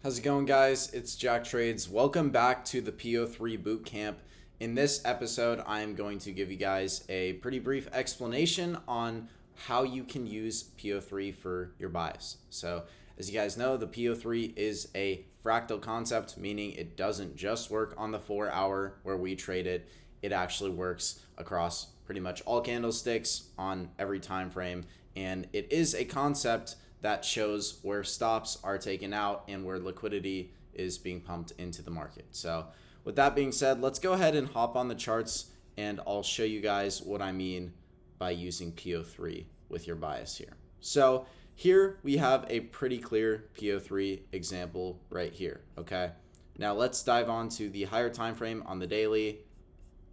How's it going, guys? It's Jack Trades. Welcome back to the PO3 Bootcamp. In this episode, I am going to give you guys a pretty brief explanation on how you can use PO3 for your bias. So, as you guys know, the PO3 is a fractal concept, meaning it doesn't just work on the 4 hour where we trade it. It actually works across pretty much all candlesticks on every time frame, and it is a concept that shows where stops are taken out and where liquidity is being pumped into the market. So with that being said, let's go ahead and hop on the charts and I'll show you guys what I mean by using PO3 with your bias here. So here we have a pretty clear PO3 example right here, okay? Now let's dive on to the higher time frame on the daily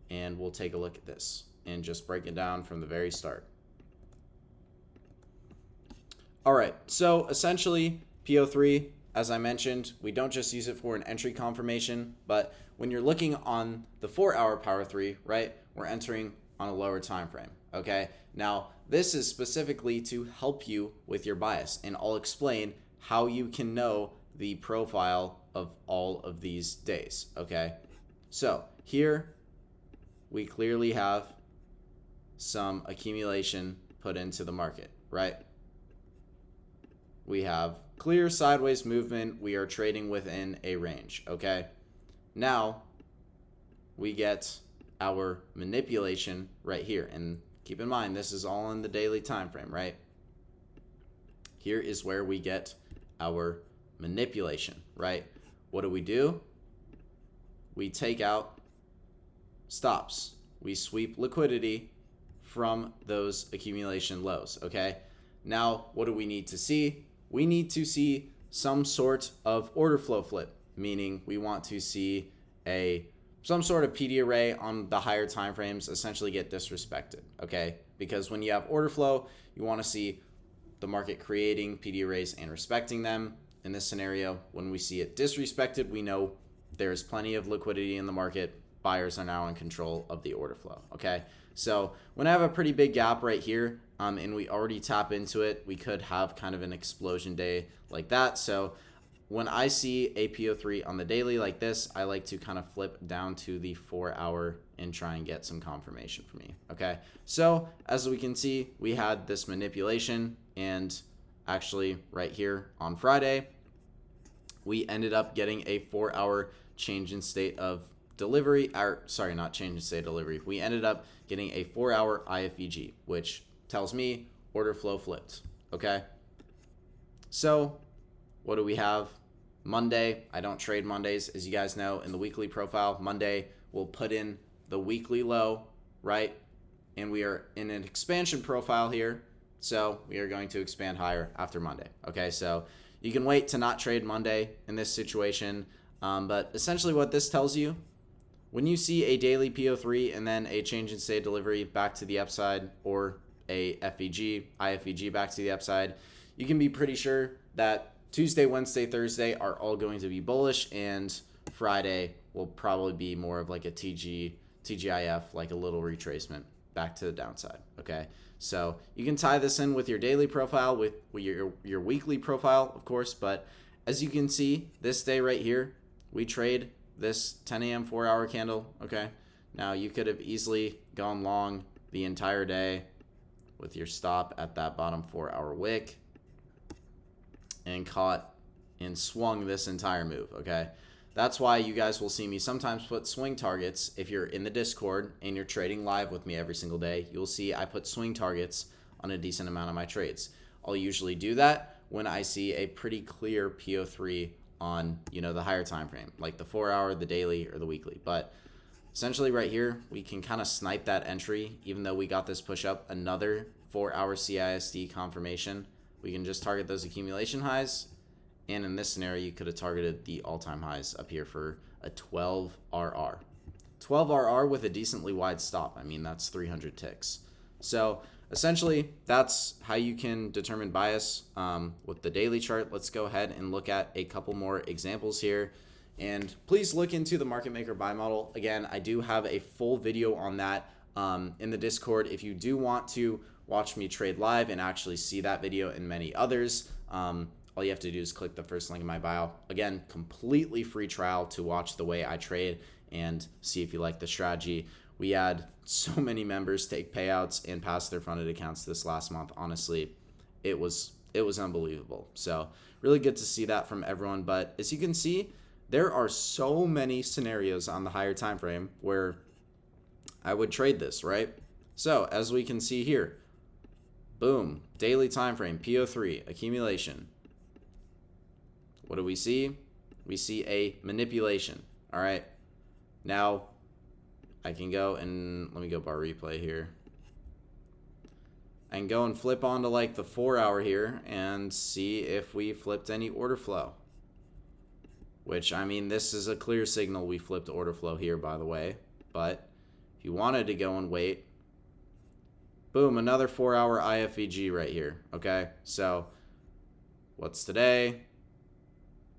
and we'll take a look at this and just break it down from the very start. All right, so essentially PO3, as I mentioned, we don't just use it for an entry confirmation, but when you're looking on the 4 hour power 3, right, we're entering on a lower time frame, okay? Now, this is specifically to help you with your bias, and I'll explain how you can know the profile of all of these days, okay? So here we clearly have some accumulation put into the market, right? We have clear sideways movement. We are trading within a range, okay? Now, we get our manipulation right here. And keep in mind, this is all in the daily time frame, right? Here is where we get our manipulation, right? What do? We take out stops. We sweep liquidity from those accumulation lows, okay? Now, what do we need to see? We need to see some sort of order flow flip, meaning we want to see some sort of PD array on the higher time frames essentially get disrespected, okay? Because when you have order flow, you want to see the market creating PD arrays and respecting them. In this scenario, when we see it disrespected, we know there's plenty of liquidity in the market. Buyers are now in control of the order flow, okay? So when I have a pretty big gap right here, and we already tap into it, we could have kind of an explosion day like that. So when I see a PO3 on the daily like this, I like to kind of flip down to the 4 hour and try and get some confirmation for me, okay? So as we can see, we had this manipulation, and actually right here on Friday, we ended up getting a 4 hour change in state of delivery, or sorry, not change in state of delivery. We ended up getting a 4 hour IFEG, which tells me order flow flipped, okay? So what do we have? Monday, I don't trade Mondays. As you guys know, in the weekly profile, Monday we'll put in the weekly low, right? And we are in an expansion profile here, so we are going to expand higher after Monday, okay? So you can wait to not trade Monday in this situation, but essentially what this tells you, when you see a daily PO3 and then a change in state delivery back to the upside, or a IFEG back to the upside, you can be pretty sure that Tuesday, Wednesday, Thursday are all going to be bullish, and Friday will probably be more of like a TGIF, like a little retracement back to the downside, okay? So you can tie this in with your daily profile, with your weekly profile, of course, but as you can see, this day right here, we trade this 10 a.m. 4 hour candle, okay? Now you could have easily gone long the entire day with your stop at that bottom 4 hour wick and caught and swung this entire move, okay? That's why you guys will see me sometimes put swing targets. If you're in the Discord and you're trading live with me every single day, you'll see I put swing targets on a decent amount of my trades. I'll usually do that when I see a pretty clear PO3 on, the higher time frame, like the 4 hour, the daily, or the weekly. But essentially right here, we can kind of snipe that entry, even though we got this push up another 4 hour CISD confirmation. We can just target those accumulation highs. And in this scenario, you could have targeted the all-time highs up here for a 12 RR. 12 RR with a decently wide stop. I mean, that's 300 ticks. So essentially, that's how you can determine bias with the daily chart. Let's go ahead and look at a couple more examples here. And please look into the market maker buy model. Again, I do have a full video on that in the Discord. If you do want to watch me trade live and actually see that video and many others, all you have to do is click the first link in my bio. Again, completely free trial to watch the way I trade and see if you like the strategy. We had so many members take payouts and pass their funded accounts this last month. Honestly, it was unbelievable. So really good to see that from everyone. But as you can see, there are so many scenarios on the higher time frame where I would trade this, right? So as we can see here, boom, daily time frame, PO3, accumulation. What do we see? We see a manipulation. All right. Now I can go and let me go bar replay here. I can go and flip onto like the 4 hour here and see if we flipped any order flow. Which, I mean, this is a clear signal we flipped order flow here, by the way. But if you wanted to go and wait, boom, another 4 hour IFVG right here. Okay, so what's today?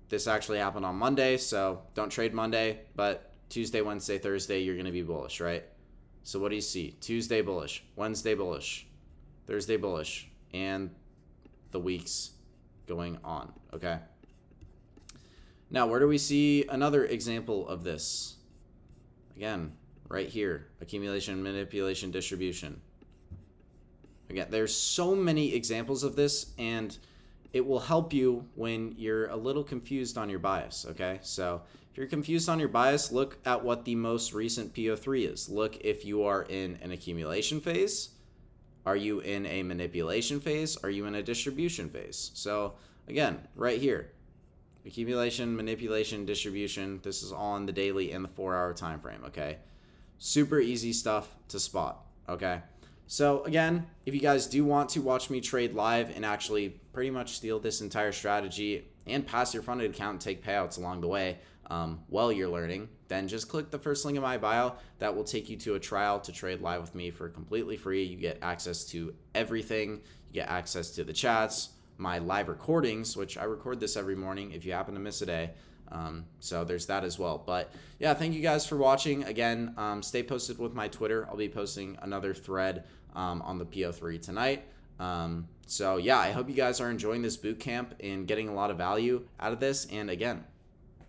This actually happened on Monday, so don't trade Monday, but Tuesday, Wednesday, Thursday, you're going to be bullish, right? So what do you see? Tuesday bullish, Wednesday bullish, Thursday bullish, and the weeks going on, okay? Now, where do we see another example of this? Again, right here, accumulation, manipulation, distribution. Again, there's so many examples of this, and it will help you when you're a little confused on your bias, okay? So if you're confused on your bias, look at what the most recent PO3 is. Look if you are in an accumulation phase. Are you in a manipulation phase? Are you in a distribution phase? So again, right here, accumulation, manipulation, distribution. This is all on the daily and the 4 hour time frame, okay? Super easy stuff to spot, okay? So again, if you guys do want to watch me trade live and actually pretty much steal this entire strategy and pass your funded account and take payouts along the way while you're learning, then just click the first link in my bio. That will take you to a trial to trade live with me for completely free. You get access to everything. You get access to the chats, my live recordings, which I record this every morning if you happen to miss a day. So there's that as well. But yeah, thank you guys for watching. Again, stay posted with my Twitter. I'll be posting another thread on the PO3 tonight. So yeah, I hope you guys are enjoying this boot camp and getting a lot of value out of this. And again,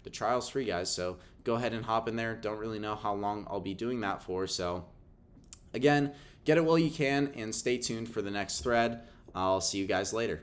the trial's free, guys. So go ahead and hop in there. Don't really know how long I'll be doing that for. So again, get it while you can and stay tuned for the next thread. I'll see you guys later.